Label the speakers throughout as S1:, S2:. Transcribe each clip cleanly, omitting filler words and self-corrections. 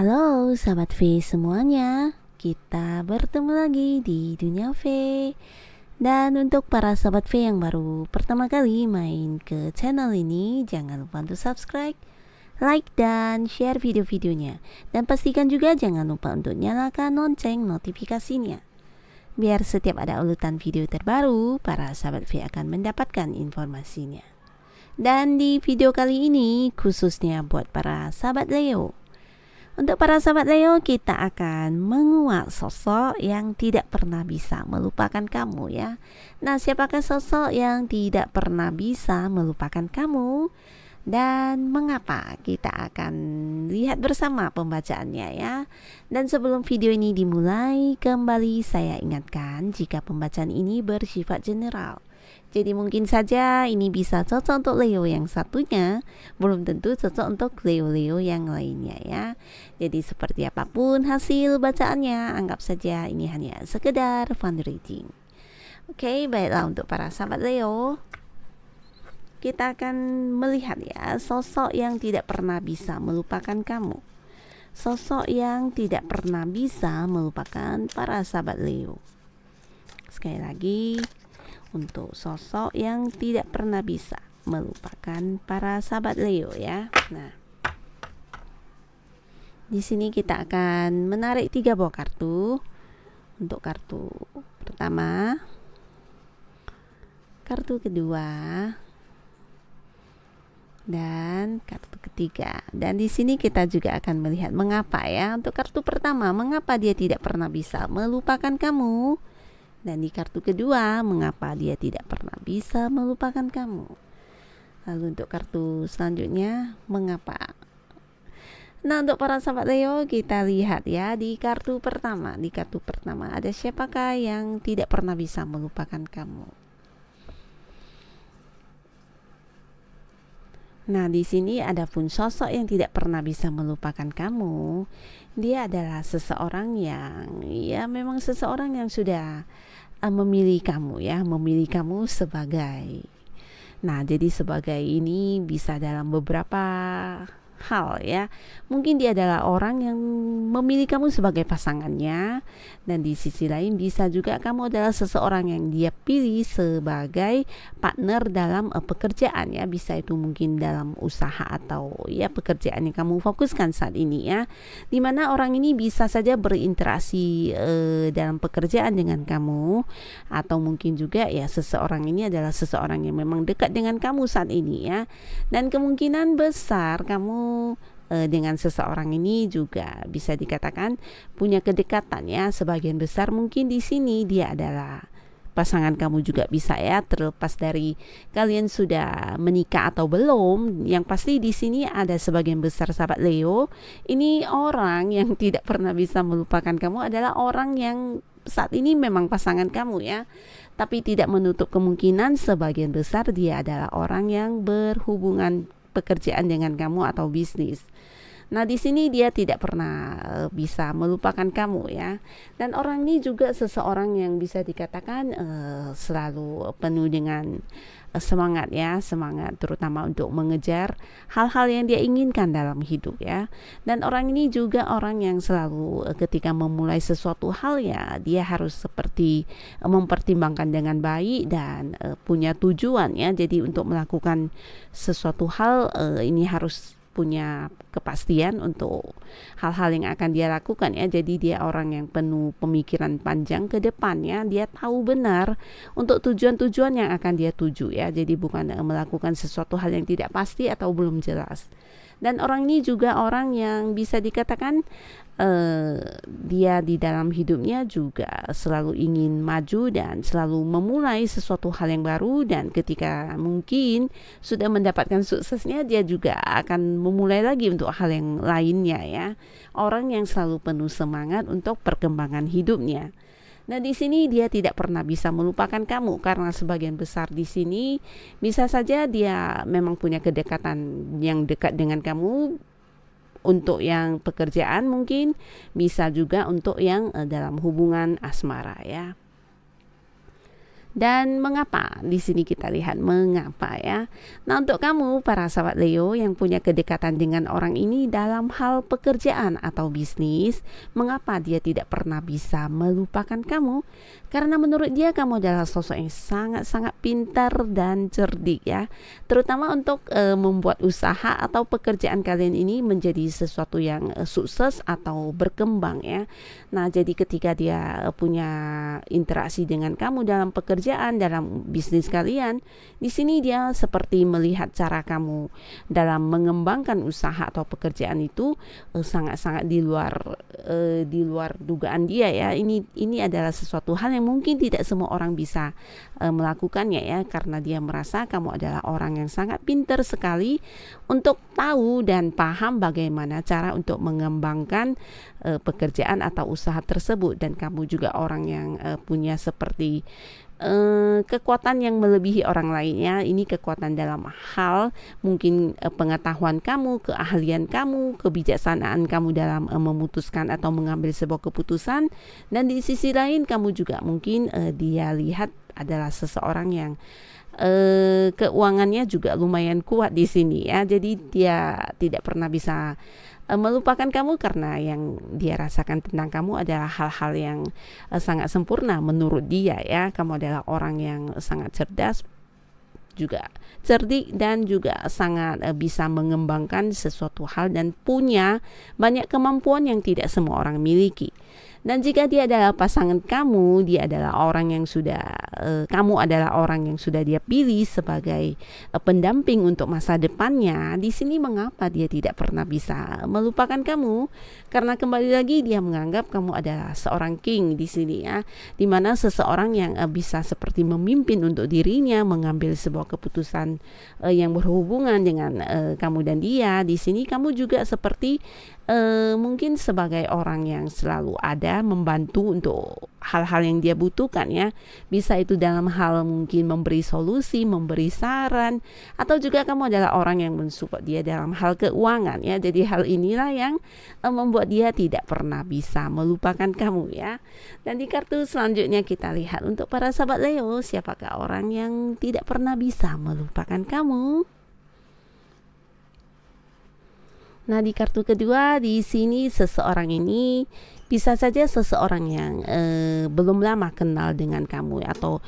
S1: Halo sahabat V semuanya, kita bertemu lagi di Dunia V. Dan untuk para sahabat V yang baru pertama kali main ke channel ini, jangan lupa untuk subscribe, like dan share video-videonya. Dan pastikan juga jangan lupa untuk nyalakan lonceng notifikasinya, biar setiap ada urutan video terbaru, para sahabat V akan mendapatkan informasinya. Dan di video kali ini khususnya buat para sahabat Leo. Untuk para sahabat Leo, kita akan menguak sosok yang tidak pernah bisa melupakan kamu ya. Nah, siapakah sosok yang tidak pernah bisa melupakan kamu? Dan mengapa? Kita akan lihat bersama pembacaannya ya. Dan sebelum video ini dimulai, kembali saya ingatkan jika pembacaan ini bersifat general. Jadi mungkin saja ini bisa cocok untuk Leo yang satunya, belum tentu cocok untuk Leo-Leo yang lainnya ya. Jadi seperti apapun hasil bacaannya, anggap saja ini hanya sekedar fun reading. Oke, baiklah untuk para sahabat Leo, kita akan melihat ya sosok yang tidak pernah bisa melupakan kamu. Sosok yang tidak pernah bisa melupakan para sahabat Leo. Sekali lagi, untuk sosok yang tidak pernah bisa melupakan para sahabat Leo ya. Nah, di sini kita akan menarik 3 buah kartu. Untuk kartu pertama, kartu kedua, dan kartu ketiga. Dan di sini kita juga akan melihat mengapa ya. Untuk kartu pertama, mengapa dia tidak pernah bisa melupakan kamu. Dan di kartu kedua, mengapa dia tidak pernah bisa melupakan kamu. Lalu untuk kartu selanjutnya, mengapa. Nah, untuk para sahabat Leo, kita lihat ya di kartu pertama. Di kartu pertama, ada siapakah yang tidak pernah bisa melupakan kamu. Nah, di sini ada pun sosok yang tidak pernah bisa melupakan kamu. Dia adalah seseorang yang ya memang seseorang yang sudah memilih kamu ya, memilih kamu sebagai. Nah, jadi sebagai ini bisa dalam beberapa hal ya. Mungkin dia adalah orang yang memilih kamu sebagai pasangannya, dan di sisi lain bisa juga kamu adalah seseorang yang dia pilih sebagai partner dalam pekerjaan ya. Bisa itu mungkin dalam usaha atau ya pekerjaan yang kamu fokuskan saat ini ya. Dimana orang ini bisa saja berinteraksi dalam pekerjaan dengan kamu, atau mungkin juga ya seseorang ini adalah seseorang yang memang dekat dengan kamu saat ini ya. Dan kemungkinan besar kamu dengan seseorang ini juga bisa dikatakan punya kedekatan ya. Sebagian besar mungkin di sini dia adalah pasangan kamu juga bisa ya, terlepas dari kalian sudah menikah atau belum. Yang pasti di sini ada sebagian besar sahabat Leo, ini orang yang tidak pernah bisa melupakan kamu adalah orang yang saat ini memang pasangan kamu ya. Tapi tidak menutup kemungkinan sebagian besar dia adalah orang yang berhubungan pekerjaan dengan kamu atau bisnis. Nah, di sini dia tidak pernah bisa melupakan kamu ya. Dan orang ini juga seseorang yang bisa dikatakan selalu penuh dengan semangat ya, semangat terutama untuk mengejar hal-hal yang dia inginkan dalam hidup ya. Dan orang ini juga orang yang selalu ketika memulai sesuatu hal ya, dia harus seperti mempertimbangkan dengan baik dan punya tujuan ya. Jadi untuk melakukan sesuatu hal ini harus punya kepastian untuk hal-hal yang akan dia lakukan ya. Jadi dia orang yang penuh pemikiran panjang ke depannya. Dia tahu benar untuk tujuan-tujuan yang akan dia tuju ya. Jadi bukan melakukan sesuatu hal yang tidak pasti atau belum jelas. Dan orang ini juga orang yang bisa dikatakan dia di dalam hidupnya juga selalu ingin maju dan selalu memulai sesuatu hal yang baru. Dan ketika mungkin sudah mendapatkan suksesnya, dia juga akan memulai lagi untuk hal yang lainnya ya. Orang yang selalu penuh semangat untuk perkembangan hidupnya. Nah, di sini dia tidak pernah bisa melupakan kamu karena sebagian besar di sini bisa saja dia memang punya kedekatan yang dekat dengan kamu. Untuk yang pekerjaan mungkin bisa juga untuk yang dalam hubungan asmara ya. Dan mengapa? Di sini kita lihat mengapa ya. Nah, untuk kamu para sahabat Leo yang punya kedekatan dengan orang ini dalam hal pekerjaan atau bisnis, mengapa dia tidak pernah bisa melupakan kamu? Karena menurut dia kamu adalah sosok yang sangat-sangat pintar dan cerdik ya. Terutama untuk membuat usaha atau pekerjaan kalian ini menjadi sesuatu yang sukses atau berkembang ya. Nah, jadi ketika dia punya interaksi dengan kamu dalam pekerjaan, dalam bisnis kalian, di sini dia seperti melihat cara kamu dalam mengembangkan usaha atau pekerjaan itu sangat-sangat di luar dugaan dia ya. Ini adalah sesuatu hal yang mungkin tidak semua orang bisa melakukannya ya, karena dia merasa kamu adalah orang yang sangat pintar sekali untuk tahu dan paham bagaimana cara untuk mengembangkan pekerjaan atau usaha tersebut. Dan kamu juga orang yang punya seperti kekuatan yang melebihi orang lainnya. Ini kekuatan dalam hal mungkin pengetahuan kamu, keahlian kamu, kebijaksanaan kamu dalam memutuskan atau mengambil sebuah keputusan. Dan di sisi lain kamu juga mungkin dia lihat adalah seseorang yang keuangannya juga lumayan kuat di sini ya. Jadi dia tidak pernah bisa melupakan kamu karena yang dia rasakan tentang kamu adalah hal-hal yang sangat sempurna menurut dia ya. Kamu adalah orang yang sangat cerdas, juga cerdik, dan juga sangat bisa mengembangkan sesuatu hal dan punya banyak kemampuan yang tidak semua orang miliki. Dan jika dia adalah pasangan kamu, dia adalah orang yang sudah kamu adalah orang yang sudah dia pilih sebagai pendamping untuk masa depannya. Di sini mengapa dia tidak pernah bisa melupakan kamu? Karena kembali lagi dia menganggap kamu adalah seorang king di sini ya, dimana seseorang yang bisa seperti memimpin untuk dirinya, mengambil sebuah keputusan yang berhubungan dengan kamu dan dia. Di sini kamu juga seperti mungkin sebagai orang yang selalu ada membantu untuk hal-hal yang dia butuhkan ya. Bisa itu dalam hal mungkin memberi solusi, memberi saran, atau juga kamu adalah orang yang mensupport dia dalam hal keuangan ya. Jadi hal inilah yang membuat dia tidak pernah bisa melupakan kamu ya. Dan di kartu selanjutnya kita lihat untuk para sahabat Leo, siapakah orang yang tidak pernah bisa melupakan kamu? Nah, di kartu kedua di sini seseorang ini bisa saja seseorang yang belum lama kenal dengan kamu atau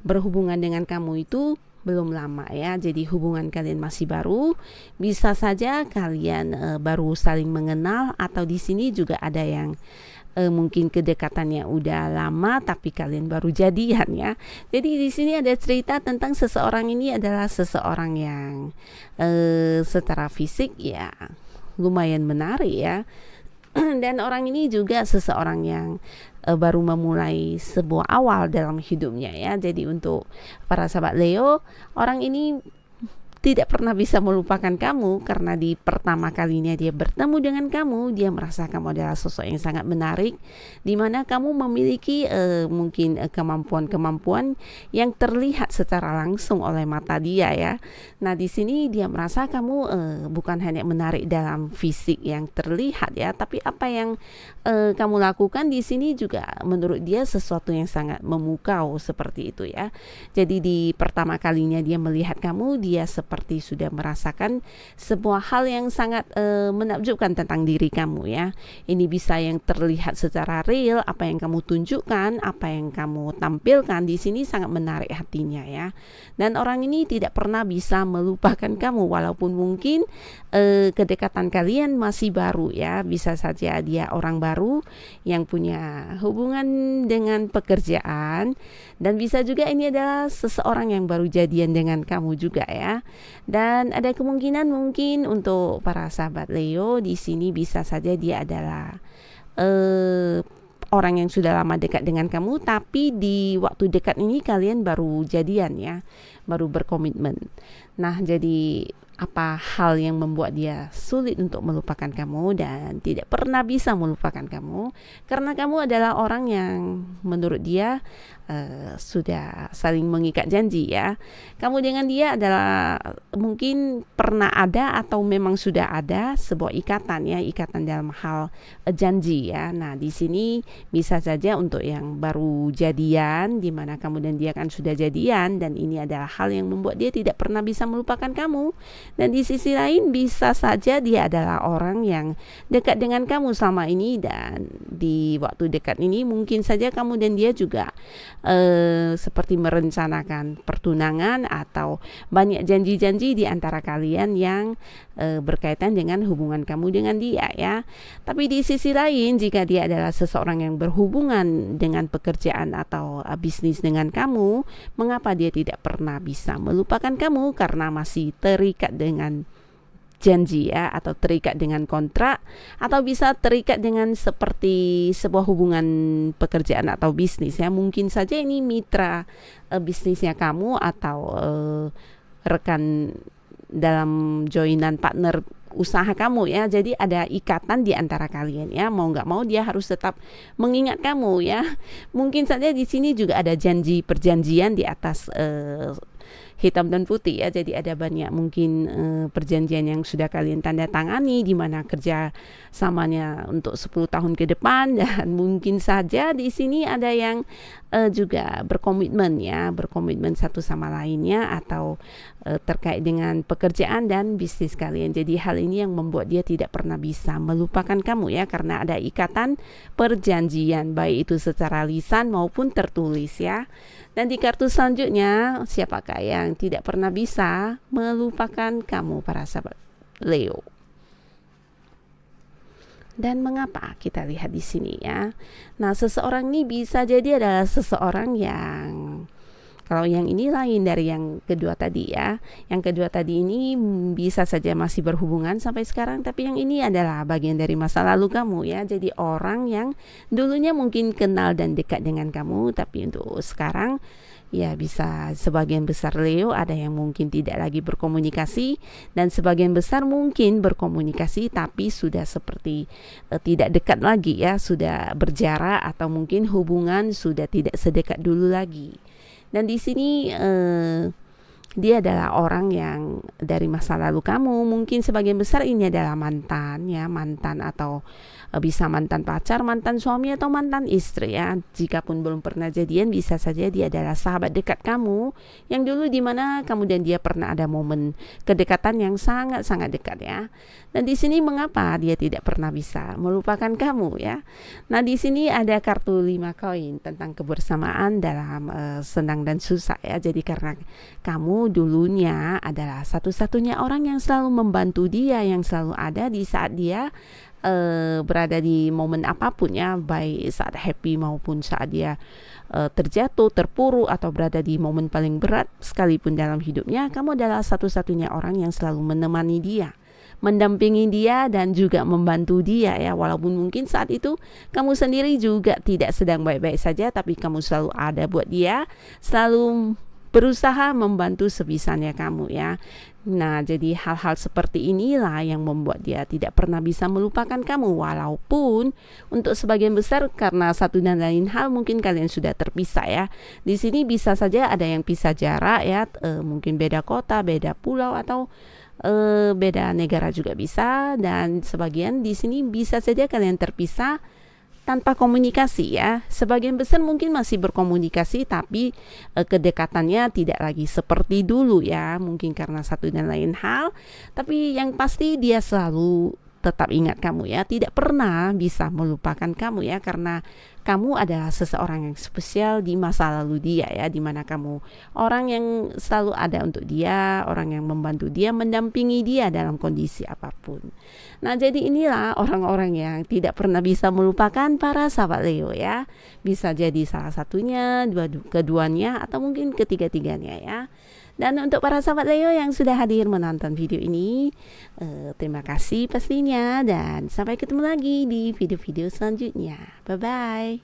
S1: berhubungan dengan kamu itu belum lama ya. Jadi hubungan kalian masih baru. Bisa saja kalian baru saling mengenal, atau di sini juga ada yang mungkin kedekatannya udah lama tapi kalian baru jadian ya. Jadi di sini ada cerita tentang seseorang ini adalah seseorang yang secara fisik ya lumayan menarik ya. Dan orang ini juga seseorang yang baru memulai sebuah awal dalam hidupnya ya. Jadi untuk para sahabat Leo, orang ini tidak pernah bisa melupakan kamu karena di pertama kalinya dia bertemu dengan kamu, dia merasa kamu adalah sosok yang sangat menarik, di mana kamu memiliki mungkin kemampuan-kemampuan yang terlihat secara langsung oleh mata dia ya. Nah, di sini dia merasa kamu bukan hanya menarik dalam fisik yang terlihat ya, tapi apa yang kamu lakukan di sini juga menurut dia sesuatu yang sangat memukau seperti itu ya. Jadi di pertama kalinya dia melihat kamu, dia seperti sudah merasakan sebuah hal yang sangat menakjubkan tentang diri kamu ya. Ini bisa yang terlihat secara real, apa yang kamu tunjukkan, apa yang kamu tampilkan di sini sangat menarik hatinya ya. Dan orang ini tidak pernah bisa melupakan kamu walaupun mungkin kedekatan kalian masih baru ya. Bisa saja dia orang baru yang punya hubungan dengan pekerjaan, dan bisa juga ini adalah seseorang yang baru jadian dengan kamu juga ya. Dan ada kemungkinan mungkin untuk para sahabat Leo di sini bisa saja dia adalah orang yang sudah lama dekat dengan kamu, tapi di waktu dekat ini kalian baru jadian ya, baru berkomitmen. Nah, jadi apa hal yang membuat dia sulit untuk melupakan kamu dan tidak pernah bisa melupakan kamu, karena kamu adalah orang yang menurut dia sudah saling mengikat janji ya. Kamu dengan dia adalah mungkin pernah ada atau memang sudah ada sebuah ikatan ya, ikatan dalam hal janji ya. Nah, di sini bisa saja untuk yang baru jadian, di mana kamu dan dia kan sudah jadian, dan ini adalah hal yang membuat dia tidak pernah bisa melupakan kamu. Dan di sisi lain bisa saja dia adalah orang yang dekat dengan kamu selama ini, dan di waktu dekat ini mungkin saja kamu dan dia juga seperti merencanakan pertunangan atau banyak janji-janji di antara kalian yang berkaitan dengan hubungan kamu dengan dia ya. Tapi di sisi lain, jika dia adalah seseorang yang berhubungan dengan pekerjaan atau bisnis dengan kamu, mengapa dia tidak pernah bisa melupakan kamu? Karena masih terikat dengan janji ya, atau terikat dengan kontrak, atau bisa terikat dengan seperti sebuah hubungan pekerjaan atau bisnis ya. Mungkin saja ini mitra bisnisnya kamu, atau rekan dalam joinan partner usaha kamu ya. Jadi ada ikatan di antara kalian ya, mau nggak mau dia harus tetap mengingat kamu ya. Mungkin saja di sini juga ada perjanjian di atas hitam dan putih ya. Jadi ada banyak mungkin perjanjian yang sudah kalian tanda tangani, di mana kerja samanya untuk 10 tahun ke depan, dan mungkin saja di sini ada yang juga berkomitmen ya, berkomitmen satu sama lainnya, atau terkait dengan pekerjaan dan bisnis kalian. Jadi hal ini yang membuat dia tidak pernah bisa melupakan kamu ya, karena ada ikatan perjanjian, baik itu secara lisan maupun tertulis ya. Dan di kartu selanjutnya, siapakah yang tidak pernah bisa melupakan kamu, para sahabat Leo? Dan mengapa? Kita lihat di sini ya. Nah, seseorang ini bisa jadi adalah seseorang yang, kalau yang ini lain dari yang kedua tadi ya. Yang kedua tadi ini bisa saja masih berhubungan sampai sekarang, tapi yang ini adalah bagian dari masa lalu kamu ya. Jadi orang yang dulunya mungkin kenal dan dekat dengan kamu, tapi untuk sekarang ya bisa sebagian besar Leo ada yang mungkin tidak lagi berkomunikasi, dan sebagian besar mungkin berkomunikasi tapi sudah seperti tidak dekat lagi ya, sudah berjarak, atau mungkin hubungan sudah tidak sedekat dulu lagi. Dan di sini dia adalah orang yang dari masa lalu kamu, mungkin sebagian besar ini adalah mantan ya, mantan atau bisa mantan pacar, mantan suami, atau mantan istri ya. Jikapun belum pernah jadian, bisa saja dia adalah sahabat dekat kamu yang dulu, di mana kamu dan dia pernah ada momen kedekatan yang sangat-sangat dekat ya. Dan di sini mengapa dia tidak pernah bisa melupakan kamu ya. Nah, di sini ada kartu 5 koin tentang kebersamaan dalam senang dan susah ya. Jadi karena kamu dulunya adalah satu-satunya orang yang selalu membantu dia, yang selalu ada di saat dia berada di momen apapun ya, baik saat happy maupun saat dia terjatuh, terpuruk, atau berada di momen paling berat sekalipun dalam hidupnya, kamu adalah satu-satunya orang yang selalu menemani dia, mendampingi dia, dan juga membantu dia ya. Walaupun mungkin saat itu kamu sendiri juga tidak sedang baik-baik saja, tapi kamu selalu ada buat dia, selalu berusaha membantu sebisanya kamu ya. Nah, jadi hal-hal seperti inilah yang membuat dia tidak pernah bisa melupakan kamu, walaupun untuk sebagian besar karena satu dan lain hal mungkin kalian sudah terpisah ya. Di sini bisa saja ada yang pisah jarak ya, mungkin beda kota, beda pulau, atau beda negara juga bisa. Dan sebagian di sini bisa saja kalian terpisah tanpa komunikasi ya. Sebagian besar mungkin masih berkomunikasi, tapi kedekatannya tidak lagi seperti dulu ya, mungkin karena satu dan lain hal. Tapi yang pasti dia selalu tetap ingat kamu ya, tidak pernah bisa melupakan kamu ya, karena kamu adalah seseorang yang spesial di masa lalu dia ya, dimana kamu orang yang selalu ada untuk dia, orang yang membantu dia, mendampingi dia dalam kondisi apapun. Nah, jadi inilah orang-orang yang tidak pernah bisa melupakan para sahabat Leo ya. Bisa jadi salah satunya, keduanya, atau mungkin ketiga-tiganya ya. Dan untuk para sahabat Leo yang sudah hadir menonton video ini, terima kasih pastinya, dan sampai ketemu lagi di video-video selanjutnya. Bye-bye.